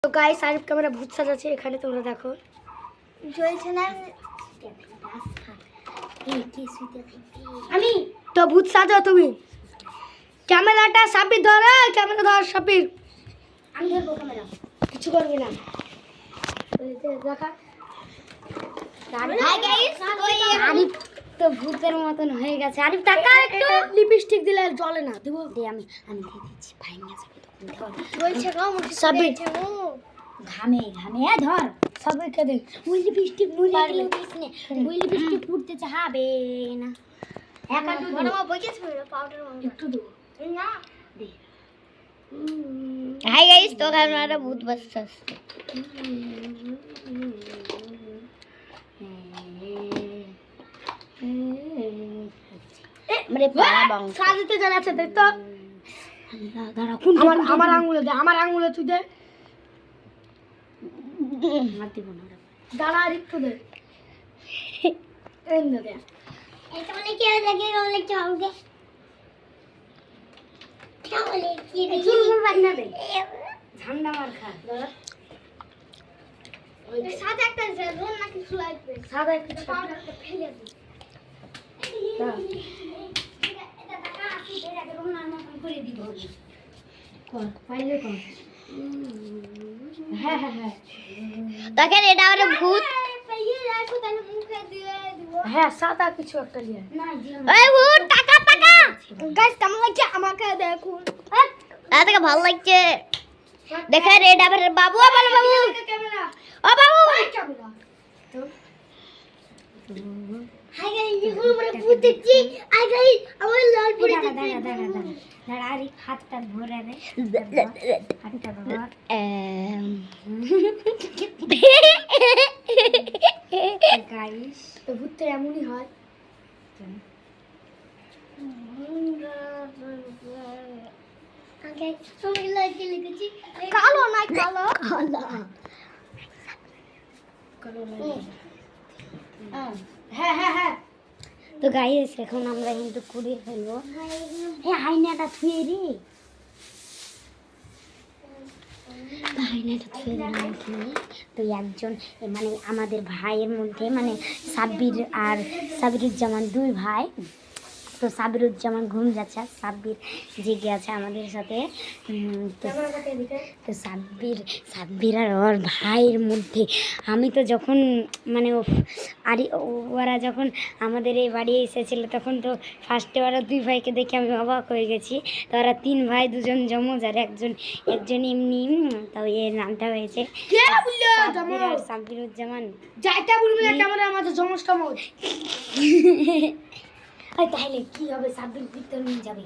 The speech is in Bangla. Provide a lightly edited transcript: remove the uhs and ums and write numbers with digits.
তো গাইস আরিফ ক্যামেরা ভূত সাজাচ্ছে এখানে, তোমরা দেখো জ্বলছে না। আমি তো ভূত সাজাও তুমি। ক্যামেরাটা সাপির ধরো, ক্যামেরা ধর সাপির। আমি ধরবো ক্যামেরা, কিছু করবি না। দেখা হাই গাইস, আরিফ তো ভূতের মতন হয়ে গেছে। আরিফ টাকা একটু লিপস্টিক দিলে জ্বলে না, দিব দে আমি দিয়ে দিচ্ছি। ভাই নিয়ে যাবে তখন ধর। জ্বলছে গো সাপি ঘামে ঘামে ধর সবাইকে দে। ওই লিপস্টিক মুড়ে গেলে দিস নে। ওই লিপস্টিক পুড়তে চাবে না। একা তো বড় মা বইকেছ পাউডার একটু দেবো না দে। হাই গাইস, তো ক্যামেরাটা ভূত বাজছে। মানে বাবা সাজিতে জানাচ্ছে দেখ তো। দাঁড়া কোন আমার আঙ্গুলে দে, আমার আঙ্গুলে তুই দে। হাত দিব না। দাঁড়া আর একটু দে। এন দে। এটা মানে কি লাগে বলে চাওগে। বলে কি রে চুল বাজনা দে। ঠান্ডা মার খা। দাঁড়া। ওই সাদা একটা জল নাকি লাগবে। সাদা একটু পাউডারটা ফেলে দে। এটা টাকা আসি দে আগে রুম নাম করে দিব। কর পাইলে কর। হ্যাঁ হ্যাঁ হ্যাঁ। তখন এটা আরে ভূত পাইয়ে রাখো তাহলে মুখে দিয়ে দিব। হ্যাঁ সাদা কিছু একটা নিয়ে। না এই ভূত টাকা টাকা। গাইস কেমন লাগছে আমাকে দেখুন। আরে ভালো লাগছে। দেখে রেড আবার বাবু বলো বাবু। ক্যামেরা ও বাবু ক্যামেরা। হাই গাইস, দেখো আমরা ভূত দেখছি। আই গাইস আমার লাল পড়ে গেছে। দাঁড়া আর হাতটা ধরে দে। হাতটা ধর। গাইস তো ভূতটা এমনই হয়। আগে তুমি লাগে লিখেছি কালো না কালো কালা। কালো হ্যাঁ হ্যাঁ হ্যাঁ। তো গাইস এখন আমরা কিন্তু কুড়িয়ে ফেলবো। এই আয়নাটা থুয়ে রে। আয়নাটা থুয়ে দিলাম এখানে। তো একজন মানে আমাদের ভাইয়ের মধ্যে মানে সাব্বির আর সাবিরুজ্জামান দুই ভাই। তো সাবিরুজ্জামান ঘুম যাচ্ছে, সাব্বির জেগে আছে আমাদের সাথে। তো সাব্বির আর ওর ভাইয়ের মধ্যে আমি তো যখন মানে ওরা যখন আমাদের এই বাড়ি এসেছিল তখন তো ফার্স্টে ওরা দুই ভাইকে দেখে আমি অবাক হয়ে গেছি। তো ওরা তিন ভাই, দুজন যমজ আর একজন এমনি। তাও এর নামটা হয়েছে সাব্বিরুজ্জামান। যাইটা বলবি না ক্যামেরা আমাদের জমজ টমজ। তাহলে কি হবে? সাব্বির ভিতর নিয়ে যাবে।